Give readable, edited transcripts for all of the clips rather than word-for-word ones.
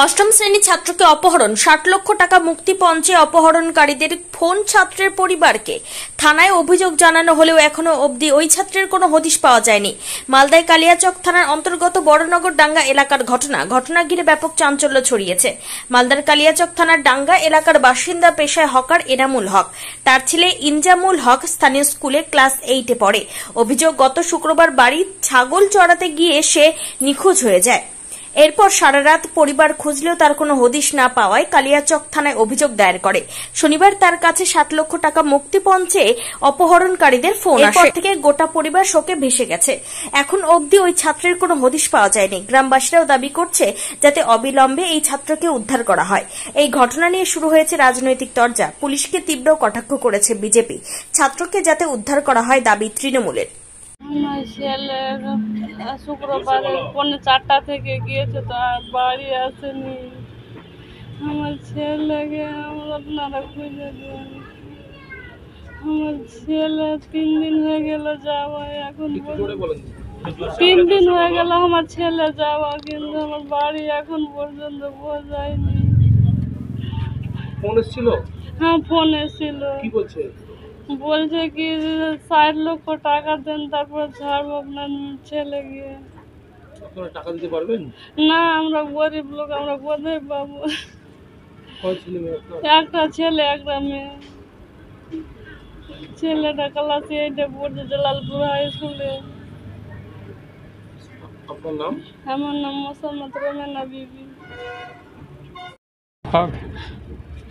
অষ্টম শ্রেণী ছাত্রকে অপহরণ, 60 লক্ষ টাকা মুক্তিপঞ্চে অপহরণকারীদের ফোন ছাত্রের পরিবারকে। থানায় অভিযোগ জানানো হলেও এখনো অবধি ওই ছাত্রের কোনো হদিশ পাওয়া যায়নি। মালদায় কালিয়াচক থানার অন্তর্গত বড়নগর ডাঙ্গা এলাকার ঘটনা ঘিরে ব্যাপক চাঞ্চল্য ছড়িয়েছে। মালদার কালিয়াচক থানার ডাঙ্গা এলাকার বাসিন্দা পেশায় হকার এনামুল হক। তার ছেলে ইনজামুল হক স্থানীয় স্কুলে ক্লাস 8-এ পড়ে। অভিযোগ, গত শুক্রবার বাড়ি ছাগল চড়াতে গিয়ে সে নিখোঁজ হয়ে যায়। এরপর সারা রাত পরিবার খুঁজলেও তার কোনো হদিশ না পাওয়ায় কালিয়াচক থানায় অভিযোগ দায়ের করে। শনিবার তার কাছে 60 লক্ষ টাকা মুক্তিপঞ্চে অপহরণকারীদের ফোন আসে। এরপর থেকে গোটা পরিবার শোকে ভেসে গেছে। এখন অবধি ওই ছাত্রের কোনো হদিশ পাওয়া যায়নি। গ্রামবাসীরাও দাবি করছে যাতে অবিলম্বে এই ছাত্রকে উদ্ধার করা হয়। এই ঘটনা নিয়ে শুরু হয়েছে রাজনৈতিক তরজা। পুলিশকে তীব্র কটাক্ষ করেছে বিজেপি। ছাত্রকে যাতে উদ্ধার করা হয় দাবি তৃণমূলের। আমার ছেলে শুক্রবারে 4:30 থেকে গিয়েছে, তো আর বাড়ি আসেনি। আমার ছেলেকে আপনারা খুঁজে দেন। আমার ছেলে 3 দিন হয়ে গেল যাওয়া, এখন 3 দিন হয়ে গেল আমার ছেলে যাওয়া, কিন্তু আমার বাড়ি এখন পর্যন্ত পৌঁছায়নি। ফোন এসেছিল? হ্যাঁ, ফোন এসেছিল। কি বলছে? বলছে কি 60 লক্ষ টাকা দেন, তারপর ছাড়বো আপনার ছেলে গিয়ে। আপনারা টাকা দিতে পারবেন না, আমরা গরিব লোক, আমরা কোথায় পাবো? কয় ছেলে মেয়ে আপনার? একটা ছেলে একটা মেয়ে। ছেলেটা ক্লাস 8-এ পড়ছে জালালপুর হাই স্কুলে। আপনার নাম? আমার নাম মোসাম্মদ রোমেনা বিবি।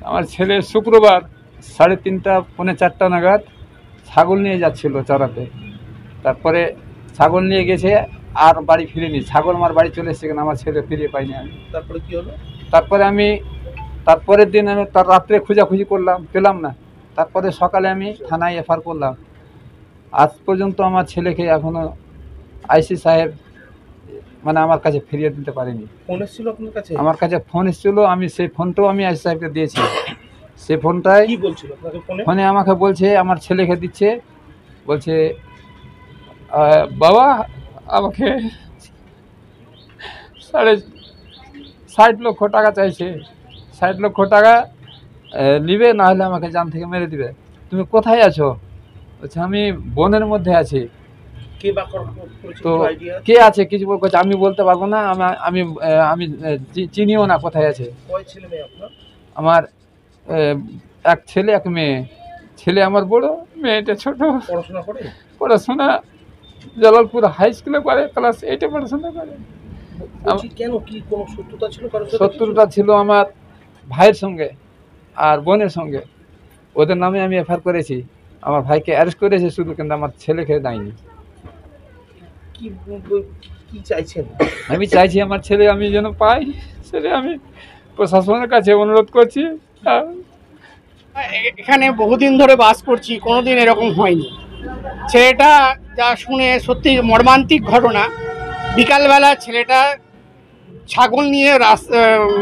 আমার ছেলে শুক্রবার 3:30 পৌনে 4টা নাগাদ ছাগল নিয়ে যাচ্ছিল চড়াতে। তারপরে ছাগল নিয়ে গেছে, আর বাড়ি ফিরেনি। ছাগল আমার বাড়ি চলে এসেছে, কেন আমার ছেলে ফিরে পাইনি আমি। তারপরে কি হলো? তারপরের দিন আমি তার রাত্রে খোঁজাখুঁজি করলাম, পেলাম না। তারপরে সকালে আমি থানায় এফআইআর করলাম। আজ পর্যন্ত আমার ছেলেকে এখনো আইসি সাহেব আমার কাছে ফিরিয়ে দিতে পারেনি। ফোন এসেছিল আপনার কাছে? আমার কাছে ফোন এসেছিল, আমি সেই ফোনটাও আমি আইসি সাহেবকে দিয়েছি। সে ফোনটায় কি বলছিল আপনাকে? ফোনে আমাকে বলছে, আমার ছেলেকে দিচ্ছে, বলছে বাবা আমাকে 60 লক্ষ টাকা চাইছে। 60 লক্ষ টাকা নিবে, না হলে আমাকে জান থেকে মেরে দিবে। তুমি কোথায় আছো? বলছে আমি বনের মধ্যে আছি। তো কে আছে কিছু বলছে, আমি বলতে পারবো না, আমি আমি চিনিও না কোথায় আছে। আমার এক ছেলে এক মেয়ে। ছেলে আমার বড়, মেয়েটা ছোট। পড়াশোনা জালালপুর হাই স্কুলে পড়ে, ক্লাস 8-এ পড়াশোনা করে। শত্রুতা ছিল আমার ভাইয়ের সঙ্গে আর বোনের সঙ্গে। ওদের নামে আমি এফআইআর করেছি। আমার ভাইকে অ্যারেস্ট করেছে শুধু, কিন্তু আমার ছেলেকে দেয়নি। কি চাইছেন? আমি চাইছি আমার ছেলে আমি যেন পাই। সেটা আমি প্রশাসনের কাছে অনুরোধ করছি। এখানে বহুদিন ধরে বাস করছি, কোনোদিন এরকম হয়নি। ছেলেটা যা শুনে সত্যি মর্মান্তিক ঘটনা। বিকালবেলা ছেলেটা ছাগল নিয়ে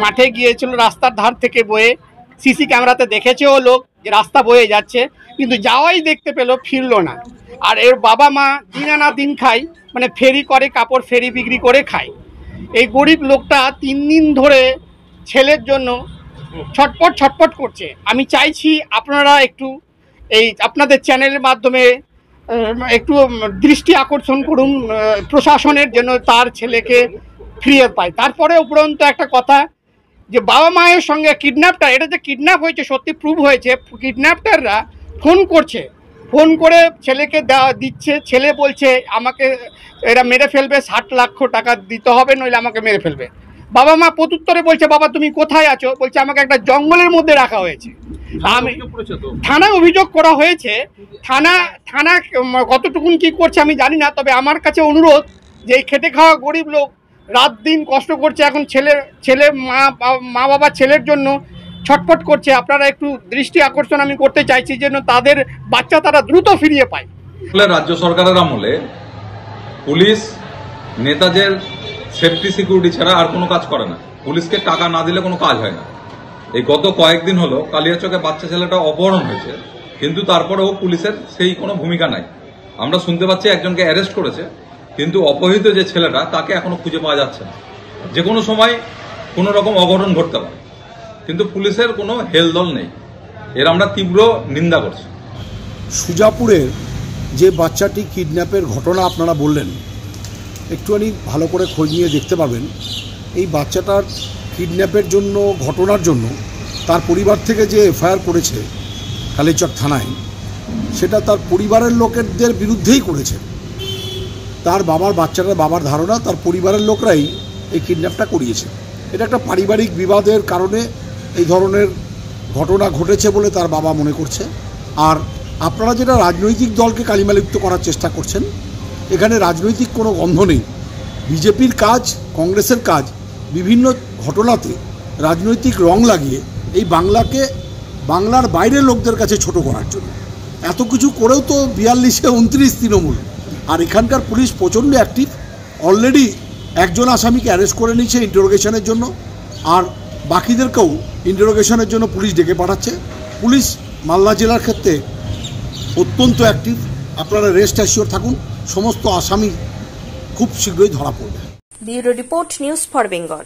মাঠে গিয়েছিল, রাস্তার ধার থেকে বয়ে। সিসি ক্যামেরাতে দেখেছেও লোক যে রাস্তা বয়ে যাচ্ছে, কিন্তু যাওয়াই দেখতে পেল, ফিরলো না। আর এর বাবা মা দিন আনা দিন খায়, ফেরি করে, কাপড় ফেরি বিক্রি করে খায়। এই গরিব লোকটা 3 দিন ধরে ছেলের জন্য ছটপট করছে। আমি চাইছি আপনারা একটু এই আপনাদের চ্যানেলের মাধ্যমে একটু দৃষ্টি আকর্ষণ করুন প্রশাসনের, জন্য তার ছেলেকে ফিরিয়ে পায়। তারপরে উপরন্ত একটা কথা, যে বাবা মায়ের সঙ্গে কিডন্যাপটার, এটা যে কিডন্যাপ হয়েছে সত্যি প্রুভ হয়েছে। কিডন্যাপাররা ফোন করছে, ফোন করে ছেলেকে দিচ্ছে। ছেলে বলছে আমাকে এরা মেরে ফেলবে, 60 লক্ষ টাকা দিতে হবে, নইলে আমাকে মেরে ফেলবে। বাবা মা প্রত্যুত্তরে বলছে, বাবা তুমি কোথায় আছো? বলছে আমাকে একটা জঙ্গলের মধ্যে রাখা হয়েছে। আমি থানায় অভিযোগ করা হয়েছে। থানা কতটুকুন কি করছে আমি জানি না, তবে আমার কাছে অনুরোধ যে এই খেটে খাওয়া গরিব লোক রাত দিন কষ্ট করছে, এখন ছেলে মা বাবা ছেলের জন্য ছটফট করছে। আপনারা একটু দৃষ্টি আকর্ষণ আমি করতে চাইছি, যেন তাদের বাচ্চা তারা দ্রুত ফিরিয়ে পায়। রাজ্য সরকারের আমলে পুলিশ নেতাদের সেফটি সিকিউরিটি ছাড়া আর কোনো কাজ করে না। পুলিশকে টাকা না দিলে কোনো কাজ হয় না। এই গত কয়েকদিন হলো কালিয়াচকে বাচ্চা ছেলেটা অপহরণ হয়েছে, কিন্তু তারপরেও পুলিশের সেই কোনো ভূমিকা নাই। আমরা শুনতে পাচ্ছি একজনকে অ্যারেস্ট করেছে, কিন্তু অপহৃত যে ছেলেটা তাকে এখনো খুঁজে পাওয়া যাচ্ছে না। যে কোনো সময় কোনো রকম অঘটন ঘটতে পারে, কিন্তু পুলিশের কোনো হেলদোল নেই। এর আমরা তীব্র নিন্দা করছি। সুজাপুরের যে বাচ্চাটি কিডন্যাপের ঘটনা আপনারা বললেন, একটুখানি ভালো করে খোঁজ নিয়ে দেখতে পাবেন। এই বাচ্চাটার কিডন্যাপের জন্য, ঘটনার জন্য তার পরিবার থেকে যে এফআইআর করেছে কালিয়াচক থানায়, সেটা তার পরিবারের লোকেদের বিরুদ্ধেই করেছে। তার বাচ্চাটার বাবার ধারণা তার পরিবারের লোকরাই এই কিডন্যাপটা করিয়েছে। এটা একটা পারিবারিক বিবাদের কারণে এই ধরনের ঘটনা ঘটেছে বলে তার বাবা মনে করছে। আর আপনারা যেটা রাজনৈতিক দলকে কালিমালিপ্ত করার চেষ্টা করছেন, এখানে রাজনৈতিক কোনো গন্ধ নেই। বিজেপির কাজ, কংগ্রেসের কাজ বিভিন্ন ঘটনাতে রাজনৈতিক রং লাগিয়ে এই বাংলার বাইরের লোকদের কাছে ছোট করার জন্য। এত কিছু করেও তো 42-এ 29 তৃণমূল। আর এখানকার পুলিশ প্রচণ্ড অ্যাক্টিভ। অলরেডি একজন আসামিকে অ্যারেস্ট করে নিয়েছে ইন্টারোগেশনের জন্য, আর বাকিদেরকেও ইন্টারোগেশনের জন্য পুলিশ ডেকে পাঠাচ্ছে। পুলিশ মালদা জেলার ক্ষেত্রে অত্যন্ত অ্যাক্টিভ। আপনারা রেস্ট অ্যাসিওর থাকুন, সমস্ত আসামি খুব শীঘ্রই ধরা পড়বে। Bureau report, news for Bengal.